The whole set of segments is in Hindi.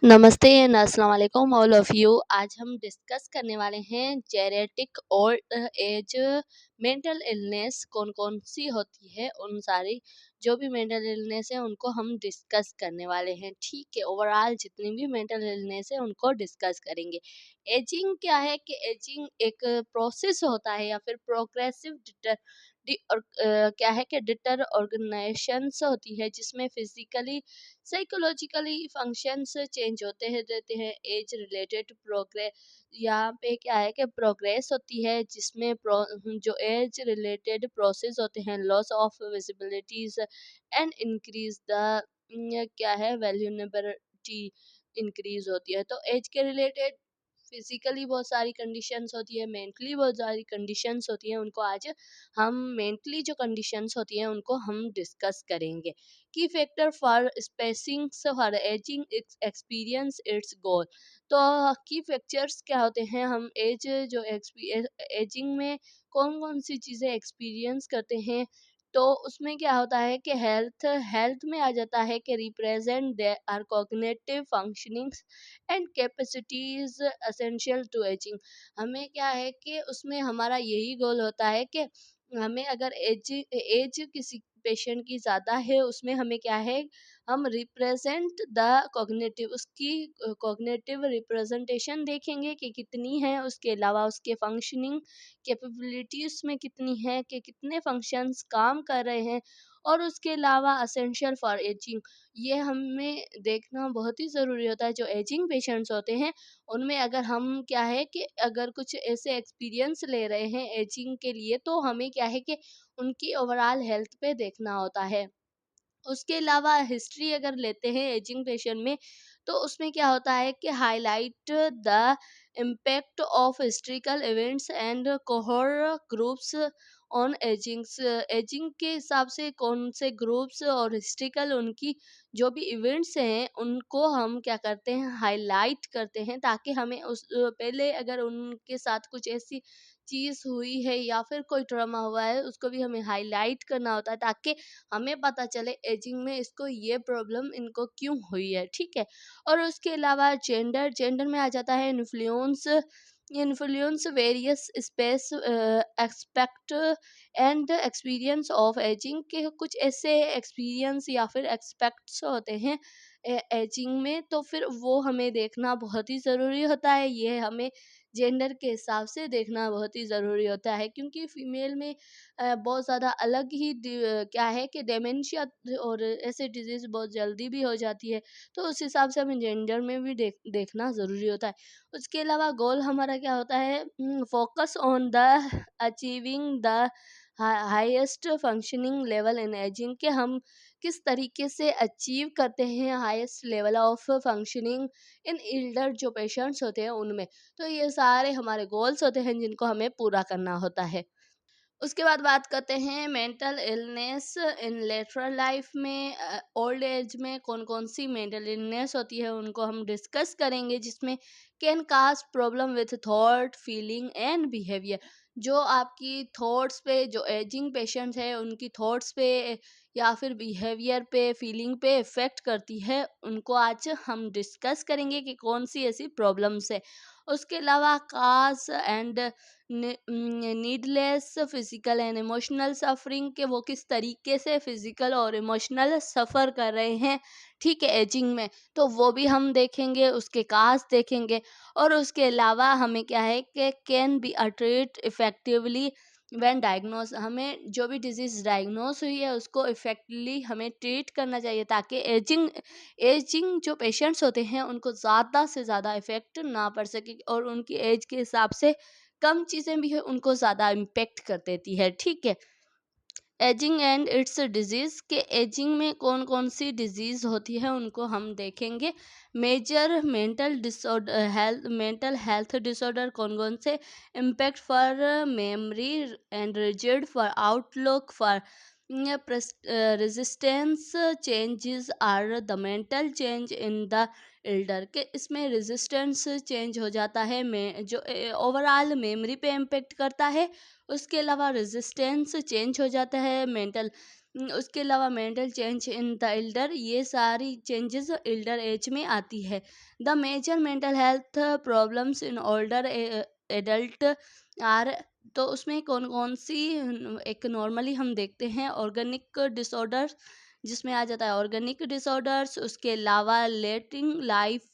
नमस्ते एंड अस्सलाम वालेकुम ऑल ऑफ यू। आज हम डिस्कस करने वाले हैं genetic old age mental illness कौन कौन सी होती है। उन सारी जो भी मेंटल इलनेस है उनको हम डिस्कस करने वाले हैं। ठीक है, ओवरऑल जितनी भी मेंटल इलनेस है उनको डिस्कस करेंगे। एजिंग क्या है कि एजिंग एक प्रोसेस होता है या फिर प्रोग्रेसिव और क्या है कि डिटर ऑर्गेनाइजेशंस होती है जिसमें फिजिकली साइकोलॉजिकली फंक्शंस चेंज होते हैं रहते हैं। एज रिलेटेड प्रोग्रेस यहाँ पे क्या है कि प्रोग्रेस होती है जिसमें जो एज रिलेटेड प्रोसेस होते हैं loss of visibilities and increase the क्या है वैल्यूनेबिलिटी इंक्रीज होती है। तो एज के रिलेटेड फिजिकली बहुत सारी कंडीशंस होती है, मेंटली बहुत सारी कंडीशंस होती है। उनको आज हम मेंटली जो कंडीशंस होती हैं उनको हम डिस्कस करेंगे। Key factor for spacing for ageing experience it's goal. तो की फैक्टर्स क्या होते हैं, हम एज जो एजिंग में कौन कौन सी चीज़ें एक्सपीरियंस करते हैं। तो उसमें क्या होता है कि हेल्थ हेल्थ में आ जाता है कि represent they are cognitive functionings and capacities essential to ageing. हमें क्या है कि उसमें हमारा यही गोल होता है कि हमें अगर एज एज किसी पेशेंट की ज़्यादा है उसमें हमें क्या है, हम रिप्रेजेंट द कॉग्निटिव उसकी कॉग्निटिव रिप्रेजेंटेशन देखेंगे कि कितनी है। उसके अलावा उसके फंक्शनिंग कैपेबिलिटीज में कितनी है कि कितने फंक्शंस काम कर रहे हैं। और उसके अलावा असेंशियल फॉर एजिंग ये हमें देखना बहुत ही ज़रूरी होता है। जो एजिंग पेशेंट्स होते हैं उनमें अगर हम क्या है कि अगर कुछ ऐसे एक्सपीरियंस ले रहे हैं एजिंग के लिए तो हमें क्या है कि उनकी ओवरऑल हेल्थ पे देखना होता है। उसके अलावा हिस्ट्री अगर लेते हैं एजिंग पेशेंट में तो उसमें क्या होता है कि highlight the impact of historical events and कोहर ग्रुप्स ऑन एजिंग्स। एजिंग के हिसाब से कौन से ग्रुप्स और हिस्ट्रिकल उनकी जो भी इवेंट्स हैं उनको हम क्या करते हैं, हाईलाइट करते हैं ताकि हमें उस पहले अगर उनके साथ कुछ ऐसी चीज़ हुई है या फिर कोई ट्रॉमा हुआ है उसको भी हमें हाईलाइट करना होता है ताकि हमें पता चले एजिंग में इसको ये प्रॉब्लम इनको क्यों हुई है। ठीक है, और उसके अलावा जेंडर जेंडर में आ जाता है influence influence various space expect and experience of ageing के कुछ ऐसे एक्सपीरियंस या फिर एक्सपेक्ट्स होते हैं एजिंग में। तो फिर वो हमें देखना बहुत ही ज़रूरी होता है। ये हमें जेंडर के हिसाब से देखना बहुत ही ज़रूरी होता है क्योंकि फीमेल में बहुत ज़्यादा अलग ही क्या है कि डेमेंशिया और ऐसे डिजीज़ बहुत जल्दी भी हो जाती है। तो उस हिसाब से हमें जेंडर में भी देखना ज़रूरी होता है। उसके अलावा गोल हमारा क्या होता है, focus on the achieving the highest functioning level in ageing के हम किस तरीके से अचीव करते हैं highest level of functioning in Elder जो पेशेंट्स होते हैं उनमें। तो ये सारे हमारे गोल्स होते हैं जिनको हमें पूरा करना होता है। उसके बाद बात करते हैं मेंटल इलनेस इन लेटरल लाइफ में। ओल्ड एज में कौन कौन सी मेंटल इलनेस होती है उनको हम डिस्कस करेंगे जिसमें can cause problem with thought feeling and behaviour. जो आपकी थॉट्स पे जो एजिंग पेशेंट्स है उनकी थॉट्स पे या फिर बिहेवियर पे फीलिंग पे इफेक्ट करती है उनको आज हम डिस्कस करेंगे कि कौन सी ऐसी प्रॉब्लम्स है। उसके अलावा काज and needless physical and emotional suffering के वो किस तरीके से फिजिकल और इमोशनल सफ़र कर रहे हैं। ठीक है, एजिंग में तो वो भी हम देखेंगे, उसके काज देखेंगे। और उसके अलावा हमें क्या है कि can be a treat effectively when diagnose. हमें जो भी डिजीज़ डायग्नोस हुई है उसको इफेक्टिवली हमें ट्रीट करना चाहिए ताकि एजिंग एजिंग जो पेशेंट्स होते हैं उनको ज़्यादा से ज़्यादा इफेक्ट ना पड़ सके और उनकी एज के हिसाब से कम चीज़ें भी है उनको ज़्यादा इम्पेक्ट कर देती है। ठीक है, एजिंग एंड इट्स डिजीज़ के एजिंग में कौन कौन सी डिजीज़ होती है उनको हम देखेंगे। मेजर मेंटल हेल्थ डिसऑर्डर कौन कौन से, impact for memory and rigid for outlook for resistance changes are the mental change in the elder के। इसमें रेजिस्टेंस चेंज हो जाता है में जो ओवरऑल मेमोरी पे इम्पेक्ट करता है। उसके अलावा रेजिस्टेंस चेंज हो जाता है मेंटल उसके अलावा mental change in the elder, ये सारी चेंजेस एल्डर एज में आती है। The major mental health problems in older adult are, तो उसमें कौन कौन सी एक नॉर्मली हम देखते हैं ऑर्गेनिक डिसऑर्डर्स, जिसमें आ जाता है ऑर्गेनिक डिसऑर्डर्स। उसके अलावा लेट लाइफ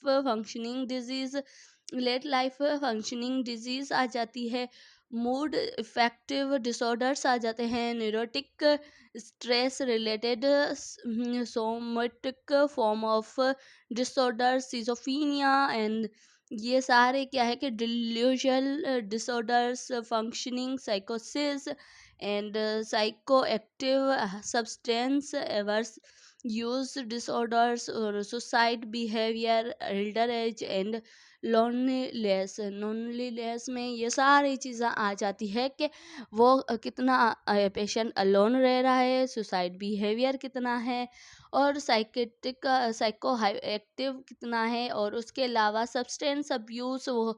फंक्शनिंग डिजीज आ जाती है। मूड इफेक्टिव डिसऑर्डर्स आ जाते हैं। Neurotic stress related somatic form of disorder schizophrenia and, ये सारे क्या है कि डिल्यूजल डिसऑर्डर्स, फंक्शनिंग साइकोसिस and psycho active substance abuse use disorders और suicide behaviour, elder age and loneliness में ये सारी चीज़ें आ जाती है कि वो कितना पेशेंट अलोन रह रहा है, सुसाइड बिहेवियर कितना है, और साइको एक्टिव कितना है, और उसके अलावा सब्सटेंस अब्यूज़, वो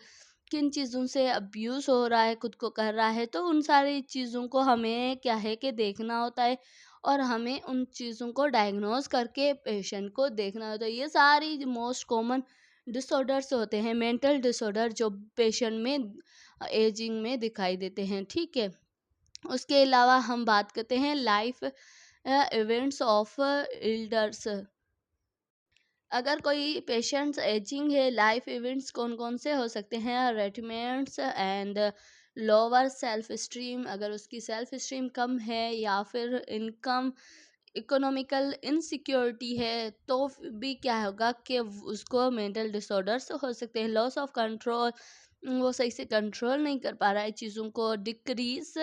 किन चीज़ों से अब्यूज़ हो रहा है, खुद को कर रहा है। तो उन सारी चीज़ों को हमें क्या है कि देखना होता है, और हमें उन चीज़ों को डायग्नोज करके पेशेंट को देखना होता है। ये सारी मोस्ट कॉमन डिसऑर्डर्स होते हैं, मेंटल डिसऑर्डर, जो पेशेंट में एजिंग में दिखाई देते हैं। ठीक है, उसके अलावा हम बात करते हैं लाइफ इवेंट्स ऑफ एल्डर्स। अगर कोई पेशेंट्स एजिंग है, लाइफ इवेंट्स कौन कौन से हो सकते हैं? रेटिमेंट्स एंड लोअर सेल्फ स्टीम, अगर उसकी सेल्फ स्टीम कम है, या फिर इनकम इकोनॉमिकल इनसिक्योरिटी है, तो भी क्या होगा कि उसको मेंटल डिसऑर्डर्स हो सकते हैं। लॉस ऑफ कंट्रोल, वो सही से कंट्रोल नहीं कर पा रहा है चीज़ों को। Decrease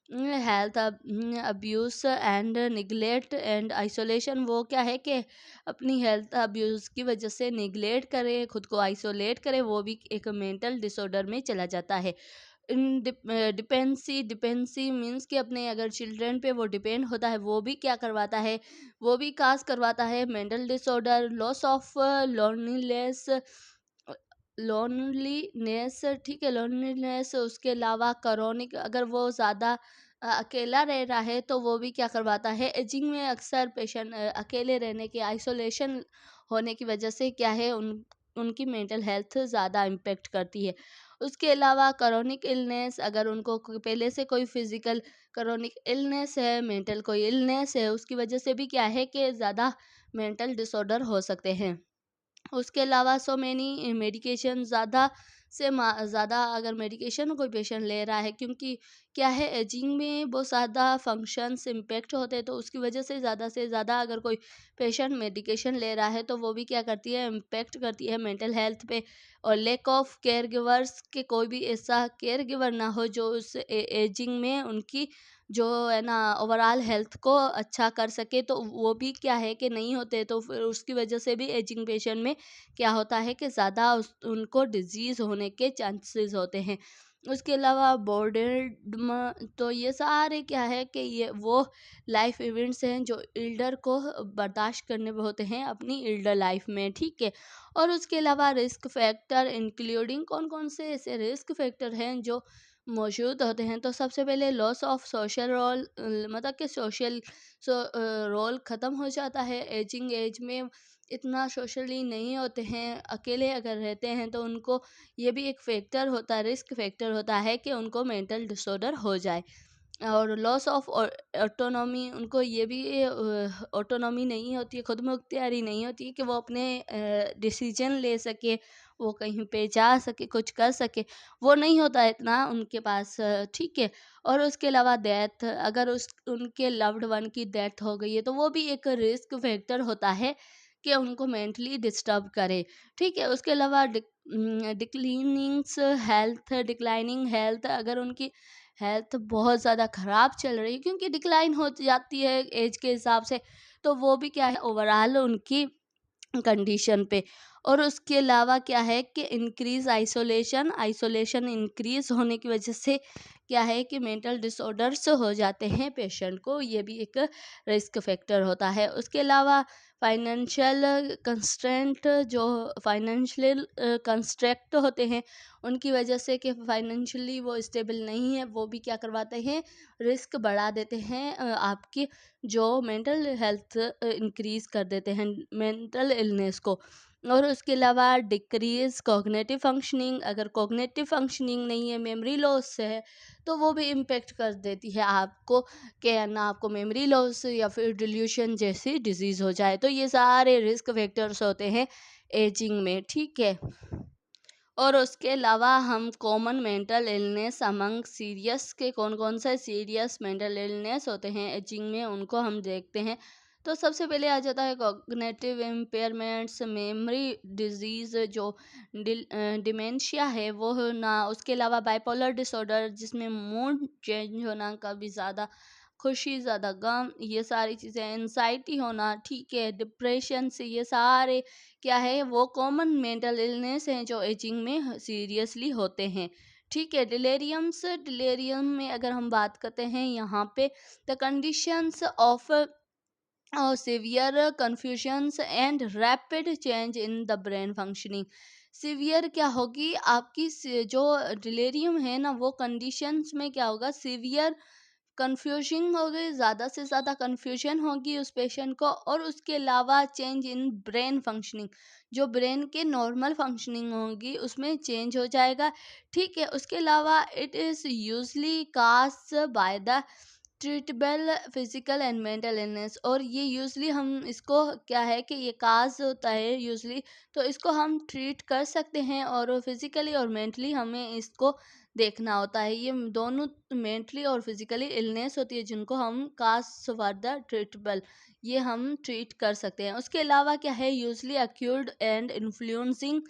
health abuse and neglect and isolation, वो क्या है कि अपनी हेल्थ अब्यूज़ की वजह से निगलेक्ट करे, खुद को आइसोलेट करे, वो भी एक मेंटल डिसऑर्डर में चला जाता है। डिपेंसी मीन्स कि अपने अगर चिल्ड्रन पे वो डिपेंड होता है, वो भी क्या करवाता है, वो भी काज करवाता है mental disorder. Loss of loneliness, ठीक है, लोनलीनेस। उसके अलावा क्रॉनिक, अगर वो ज़्यादा अकेला रह रहा है, तो वो भी क्या करवाता है, एजिंग में अक्सर पेशेंट अकेले रहने के, आइसोलेशन होने की वजह से क्या है, उनकी मेंटल हेल्थ ज़्यादा इम्पेक्ट करती है। उसके अलावा क्रॉनिक इलनेस, अगर उनको पहले से कोई फिजिकल क्रॉनिक इलनेस है, मेंटल कोई इलनेस है, उसकी वजह से भी क्या है कि ज़्यादा मेंटल डिसऑर्डर हो सकते हैं। उसके अलावा सो मैनी मेडिकेशन, ज़्यादा ज़्यादा अगर मेडिकेशन कोई पेशेंट ले रहा है, क्योंकि क्या है, एजिंग में बहुत ज़्यादा फंक्शंस इम्पेक्ट होते हैं, तो उसकी वजह से ज़्यादा अगर कोई पेशेंट मेडिकेशन ले रहा है, तो वो भी क्या करती है, इम्पेक्ट करती है मेंटल हेल्थ पे। और लैक ऑफ केयर गिवर्स, के कोई भी ऐसा केयर गिवर ना हो जो उस एजिंग में उनकी जो है ना ओवरऑल हेल्थ को अच्छा कर सके, तो वो भी क्या है कि नहीं होते, तो फिर उसकी वजह से भी एजिंग पेशेंट में क्या होता है कि ज़्यादा उनको डिजीज़ होने के चांसेस होते हैं। उसके अलावा बोर्डम, तो ये सारे क्या है कि ये वो लाइफ इवेंट्स हैं जो एल्डर को बर्दाश्त करने होते हैं अपनी एल्डर लाइफ में। ठीक है, और उसके अलावा रिस्क फैक्टर इंक्लूडिंग, कौन कौन से ऐसे रिस्क फैक्टर हैं जो मौजूद होते हैं? तो सबसे पहले लॉस ऑफ सोशल रोल, मतलब कि सोशल रोल ख़त्म हो जाता है। एजिंग एज में इतना सोशली नहीं होते हैं, अकेले अगर रहते हैं, तो उनको ये भी एक फैक्टर होता है, रिस्क फैक्टर होता है कि उनको मेंटल डिसऑर्डर हो जाए। और लॉस ऑफ ऑटोनॉमी, उनको ये भी ऑटोनॉमी नहीं होती है, खुद मुख्तियारी नहीं होती है कि वो अपने डिसीजन ले सके, वो कहीं पे जा सके, कुछ कर सके, वो नहीं होता है इतना उनके पास। ठीक है, और उसके अलावा डेथ, अगर उस उनके लव्ड वन की डेथ हो गई है, तो वो भी एक रिस्क फैक्टर होता है कि उनको मेंटली डिस्टर्ब करे। ठीक है, उसके अलावा डिक्लाइनिंग हेल्थ, अगर उनकी हेल्थ बहुत ज़्यादा ख़राब चल रही है, क्योंकि डिक्लाइन हो जाती है एज के हिसाब से, तो वो भी क्या है, ओवरऑल उनकी कंडीशन पे। और उसके अलावा क्या है कि इंक्रीज आइसोलेशन इंक्रीज होने की वजह से क्या है कि मेंटल डिसऑर्डर्स हो जाते हैं पेशेंट को, ये भी एक रिस्क फैक्टर होता है। उसके अलावा फाइनेंशियल कंस्ट्रेंट, जो फाइनेंशियल कंस्ट्रक्ट होते हैं उनकी वजह से कि फाइनेंशियली वो स्टेबल नहीं है, वो भी क्या करवाते हैं, रिस्क बढ़ा देते हैं, आपकी जो मेंटल हेल्थ इंक्रीज कर देते हैं, मेंटल इलनेस को। और उसके अलावा डिक्रीज कॉग्निटिव फंक्शनिंग, अगर कॉग्निटिव फंक्शनिंग नहीं है, मेमोरी लॉस है, तो वो भी इम्पेक्ट कर देती है आपको, कि ना आपको मेमोरी लॉस या फिर डिल्यूशन जैसी डिजीज़ हो जाए। तो ये सारे रिस्क फैक्टर्स होते हैं एजिंग में, ठीक है। और उसके अलावा हम common mental illness among serious के कौन कौन से सीरियस मेंटल इलनेस होते हैं एजिंग में, उनको हम देखते हैं। तो सबसे पहले आ जाता है कॉग्निटिव इम्पेयरमेंट्स, मेमोरी डिजीज़, जो डिमेंशिया है वो होना। उसके अलावा बाइपोलर डिसऑर्डर, जिसमें मूड चेंज होना, कभी ज़्यादा खुशी ज़्यादा गम, ये सारी चीज़ें, एनजाइटी होना, ठीक है, डिप्रेशन से, ये सारे क्या है, वो कॉमन मेंटल इलनेस हैं जो एजिंग में सीरियसली होते हैं, ठीक है। डिलेरियम्स, डिलेरियम में अगर हम बात करते हैं यहाँ पे, the conditions of severe confusions and rapid change in the brain functioning. Severe क्या होगी आपकी, जो डिलेरियम है ना, वो कंडीशंस में क्या होगा, सिवियर कन्फ्यूजिंग हो गई, ज़्यादा से ज़्यादा कन्फ्यूजन होगी उस पेशेंट को। और उसके अलावा चेंज इन ब्रेन फंक्शनिंग, जो ब्रेन के नॉर्मल फंक्शनिंग होगी उसमें चेंज हो जाएगा, ठीक है। उसके अलावा it is usually cause by the treatable physical and mental illness, और ये यूजली हम इसको क्या है कि ये काज होता है यूजली, तो इसको हम ट्रीट कर सकते हैं, और फिजिकली और मेंटली हमें इसको देखना होता है। ये दोनों मेंटली और फिजिकली इलनेस होती है जिनको हम कास्ट फर्दर ट्रीटेबल, ये हम ट्रीट कर सकते हैं। उसके अलावा क्या है, यूजली अक्यूट एंड इन्फ्लुएंसिंग,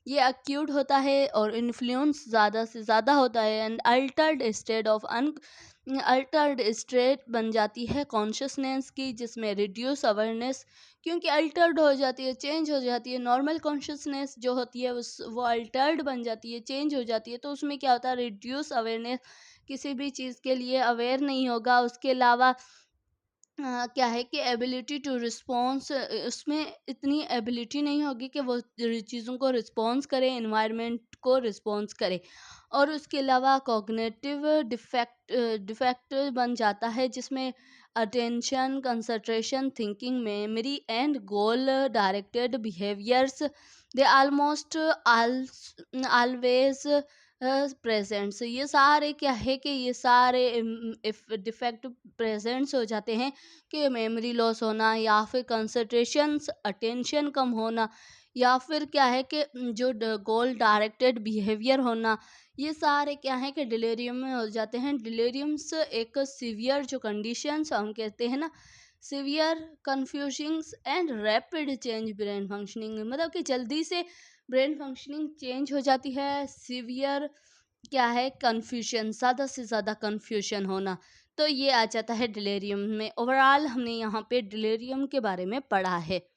ये अक्यूट होता है और इन्फ्लुएंस ज़्यादा से ज़्यादा होता है। And Altered state of Altered state बन जाती है कॉन्शियसनेस की, जिसमें रिड्यूस अवेयरनेस, क्योंकि अल्टर्ड हो जाती है, चेंज हो जाती है, नॉर्मल कॉन्शियसनेस जो होती है उस वो अल्टर्ड बन जाती है, चेंज हो जाती है, तो उसमें क्या होता है, रिड्यूस अवेयरनेस, किसी भी चीज़ के लिए अवेयर नहीं होगा। उसके अलावा क्या है कि एबिलिटी टू रिस्पॉन्स, उसमें इतनी एबिलिटी नहीं होगी कि वो चीज़ों को रिस्पॉन्स करे, इन्वायरमेंट को रिस्पॉन्स करे। और उसके अलावा कॉग्निटिव डिफेक्ट बन जाता है, जिसमें attention, concentration, thinking, memory and goal directed behaviours, they almost always presents, ये सारे क्या है कि ये सारे डिफेक्ट प्रेजेंट्स हो जाते हैं, कि मेमोरी लॉस होना, या फिर कंसंट्रेशन, अटेंशन कम होना, या फिर क्या है कि जो गोल डायरेक्टेड बिहेवियर होना, ये सारे क्या है कि डिलेरियम में हो जाते हैं। डिलेरियम्स एक सीवियर जो कंडीशंस हम कहते हैं ना, severe confusings and rapid change brain functioning, मतलब कि जल्दी से ब्रेन फंक्शनिंग चेंज हो जाती है। सीवियर क्या है, कन्फ्यूजन, ज़्यादा से ज़्यादा कन्फ्यूजन होना, तो ये आ जाता है डिलेरियम में। ओवरऑल हमने यहाँ पे डिलेरियम के बारे में पढ़ा है।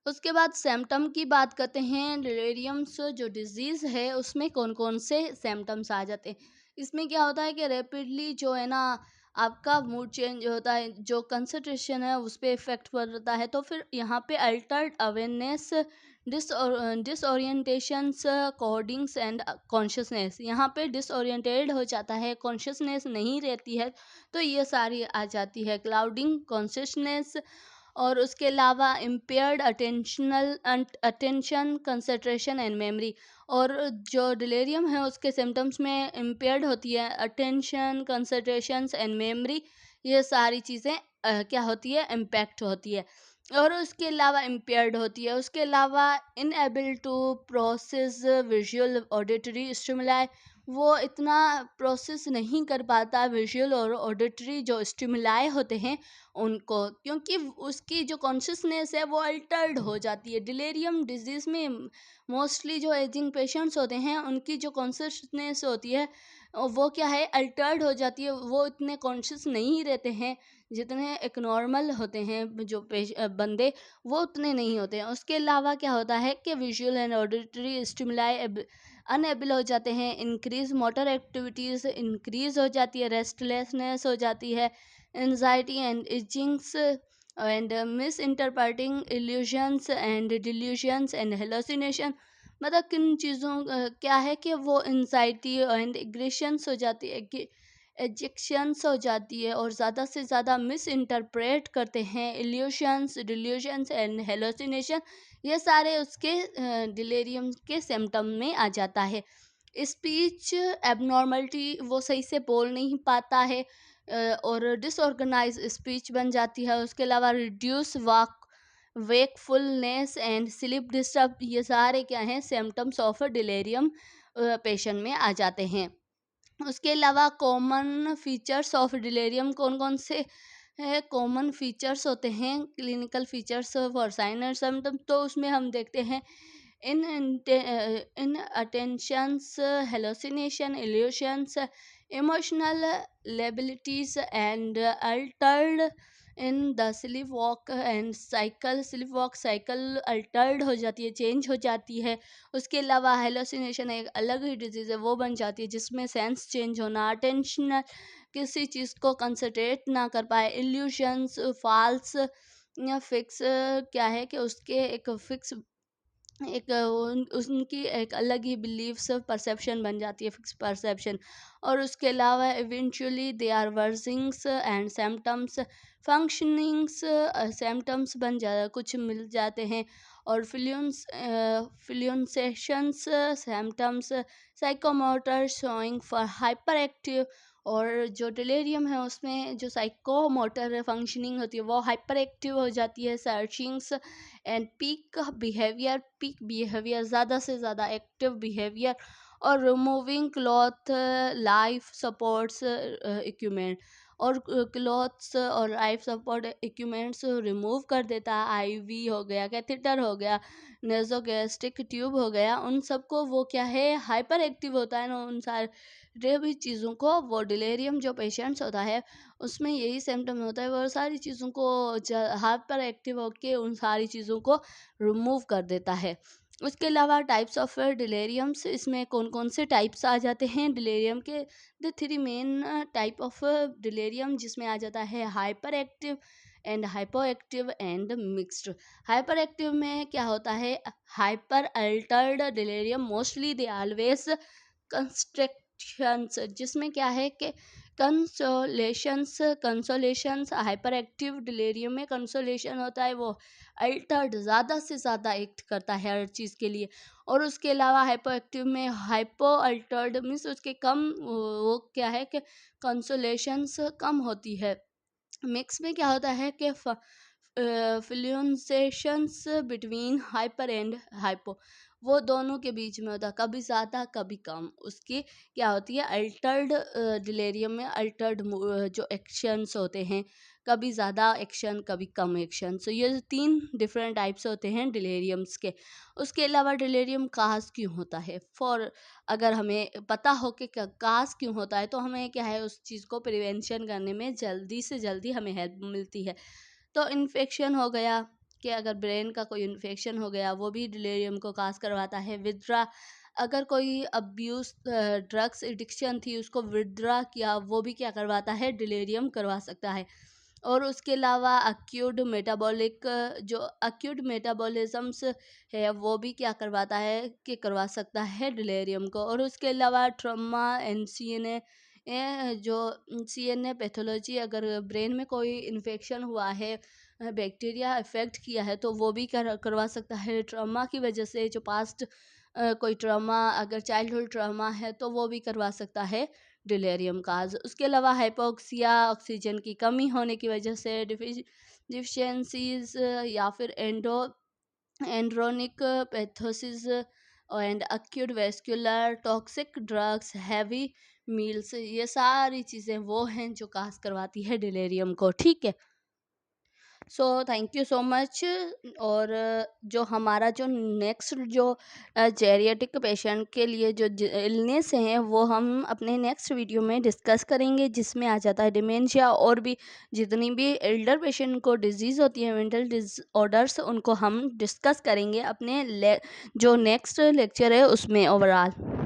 उसके बाद सिम्टम की बात करते हैं। डिलेरियम्स जो डिजीज़ है उसमें कौन कौन से सिम्टम्स आ जाते हैं। इसमें क्या होता है कि रैपिडली जो है ना, आपका मूड चेंज होता है, जो कंसंट्रेशन है उस पर इफ़ेक्ट पड़ता है। तो फिर यहाँ पे altered awareness, disorientations, codings and consciousness, यहाँ पे डिसओरिएंटेड हो जाता है, कॉन्शियसनेस नहीं रहती है, तो ये सारी आ जाती है। क्लाउडिंग कॉन्शियसनेस, और उसके अलावा impaired attention, concentration and memory. और जो डिलेरियम है उसके सिम्टम्स में इम्पेयर्ड होती है अटेंशन, कंसंट्रेशन एंड मेमोरी, ये सारी चीज़ें क्या होती है, इम्पैक्ट होती है, और उसके अलावा इम्पेयर्ड होती है। उसके अलावा unable to process visual auditory stimuli, वो इतना प्रोसेस नहीं कर पाता विजुअल और ऑडिटरी जो स्टिमुलाई होते हैं उनको, क्योंकि उसकी जो कॉन्शियसनेस है वो अल्टर्ड हो जाती है। डिलेरियम डिजीज़ में मोस्टली जो एजिंग पेशेंट्स होते हैं उनकी जो कॉन्शियसनेस होती है वो क्या है, अल्टर्ड हो जाती है, वो इतने कॉन्शियस नहीं रहते हैं जितने एक नॉर्मल होते हैं, जो बंदे वो उतने नहीं होते हैं। उसके अलावा क्या होता है कि visual and auditory stimuli unable हो जाते हैं, इंक्रीज मोटर एक्टिविटीज़ इंक्रीज हो जाती है, रेस्टलेसनेस हो जाती है, anxiety and itchings and misinterpreting illusions and delusions and hallucination, मतलब किन चीज़ों क्या है कि वो एंजाइटी एंड एग्रेशंस हो जाती है, एजेक्शंस हो जाती है, और ज़्यादा से ज़्यादा मिस इंटरप्रेट करते हैं इल्यूशंस, डिल्यूशंस एंड हेलोसिनेशन। ये सारे उसके डिलेरियम के सिम्टम में आ जाता है। स्पीच एबनॉर्मलिटी, वो सही से बोल नहीं पाता है, और डिसऑर्गेनाइज स्पीच बन जाती है। उसके अलावा reduce walk wakefulness and sleep disturb, ये सारे क्या हैं सिम्टम्स ऑफ डिलेरियम पेशेंट में आ जाते हैं। उसके अलावा कॉमन फीचर्स ऑफ डिलेरियम कौन कौन से है, कॉमन फीचर्स होते हैं clinical features for sign and symptom, तो उसमें हम देखते हैं इन inattentions, hallucination, illusions, emotional labilities and altered in the sleep walk and cycle, sleep walk cycle altered हो जाती है, चेंज हो जाती है। उसके अलावा हेलोसिनेशन एक अलग ही डिजीज़ है, वो बन जाती है जिसमें सेंस चेंज होना, अटेंशन किसी चीज़ को कंसंट्रेट ना कर पाए, इल्यूशंस, फॉल्स या फिक्स, क्या है कि उसके एक फिक्स एक उनकी एक अलग ही बिलीव्स परसेप्शन बन जाती है, फिक्स परसेप्शन। और उसके अलावा eventually they are worsenings and symptoms functionings, symptoms बन जा कुछ मिल जाते हैं। और fluctuations symptoms, psychomotor showing for hyper active, और जो डिलेरियम है उसमें जो साइकोमोटर फंक्शनिंग होती है वो हाइपर एक्टिव हो जाती है, सर्चिंग्स एंड पीक बिहेवियर, ज़्यादा से ज़्यादा एक्टिव बिहेवियर। और removing cloth life supports equipment, और क्लॉथ्स और लाइफ सपोर्ट इक्विपमेंट्स रिमूव कर देता है। आईवी हो गया, कैथेटर हो गया, नेजोगैस्ट्रिक ट्यूब हो गया, उन सबको वो क्या है हाइपर एक्टिव होता है ना, उन सारे भी चीज़ों को वो डिलेरियम जो पेशेंट्स होता है उसमें यही सिम्टम होता है, वो सारी चीज़ों को हाइपर एक्टिव होके उन सारी चीज़ों को रिमूव कर देता है। उसके अलावा टाइप्स ऑफ डिलेरियम्स, इसमें कौन कौन से टाइप्स आ जाते हैं डिलेरियम के, the three main type of delirium, जिसमें आ जाता है hyper active and hypo active and mixed. Hyper active में क्या होता है, hyper Altered delirium mostly they always constructions, जिसमें क्या है कि कंसोलेशंस हाइपर एक्टिव डिलेरियम में कंसोलेशन होता है, वो अल्टर्ड ज़्यादा से ज़्यादा एक्ट करता है हर चीज़ के लिए। और उसके अलावा हाइपो एक्टिव में हाइपो अल्टर्ड मीन्स उसके कम वो क्या है कि कंसोलेशंस कम होती है। मिक्स में क्या होता है कि फ्लुएंसेशंस बिटवीन हाइपर एंड हाइपो, वो दोनों के बीच में होता है, कभी ज़्यादा कभी कम। उसकी क्या होती है अल्टर्ड डिलेरियम में अल्टर्ड जो एक्शंस होते हैं, कभी ज़्यादा एक्शन कभी कम एक्शन, सो ये 3 डिफरेंट टाइप्स होते हैं डिलेरियम्स के। उसके अलावा डिलेरियम काज क्यों होता है, फॉर अगर हमें पता हो कि काज क्यों होता है तो हमें क्या है उस चीज़ को प्रिवेंशन करने में जल्दी से जल्दी हमें हेल्प मिलती है। तो इन्फेक्शन हो गया कि अगर ब्रेन का कोई इन्फेक्शन हो गया वो भी डिलेरियम को काज करवाता है। विदड्रा, अगर कोई अब्यूज़ ड्रग्स एडिक्शन थी उसको विदड्रा किया, वो भी क्या करवाता है डिलेरियम करवा सकता है। और उसके अलावा अक्यूट मेटाबॉलिक, जो अक्यूट मेटाबॉलिज्म्स है वो भी क्या करवाता है कि करवा सकता है डिलेरियम को। और उसके अलावा ट्रॉमा एंड सीएनए, जो सीएनए पैथोलॉजी, अगर ब्रेन में कोई इन्फेक्शन हुआ है, बैक्टीरिया इफेक्ट किया है, तो वो भी करवा सकता है ट्रॉमा की वजह से। जो पास्ट कोई ट्रॉमा, अगर चाइल्डहुड ट्रॉमा है तो वो भी करवा सकता है डिलेरियम काज। उसके अलावा हाइपोक्सिया, ऑक्सीजन की कमी होने की वजह से, डिफिशियंसीज, या फिर एंड्रोनिक पैथोसिस and acute vascular toxic drugs, heavy meals, ये सारी चीज़ें वो हैं जो काज करवाती है डिलेरियम को। ठीक है, so thank you so much. और जो हमारा जो नेक्स्ट जो जेरियाटिक पेशेंट के लिए जो इलनेस हैं वो हम अपने नेक्स्ट वीडियो में डिस्कस करेंगे, जिसमें आ जाता है डिमेंशिया, और भी जितनी भी एल्डर पेशेंट को डिजीज़ होती है मेंटल डिसऑर्डर्स, उनको हम डिस्कस करेंगे अपने जो नेक्स्ट लेक्चर है उसमें ओवरऑल।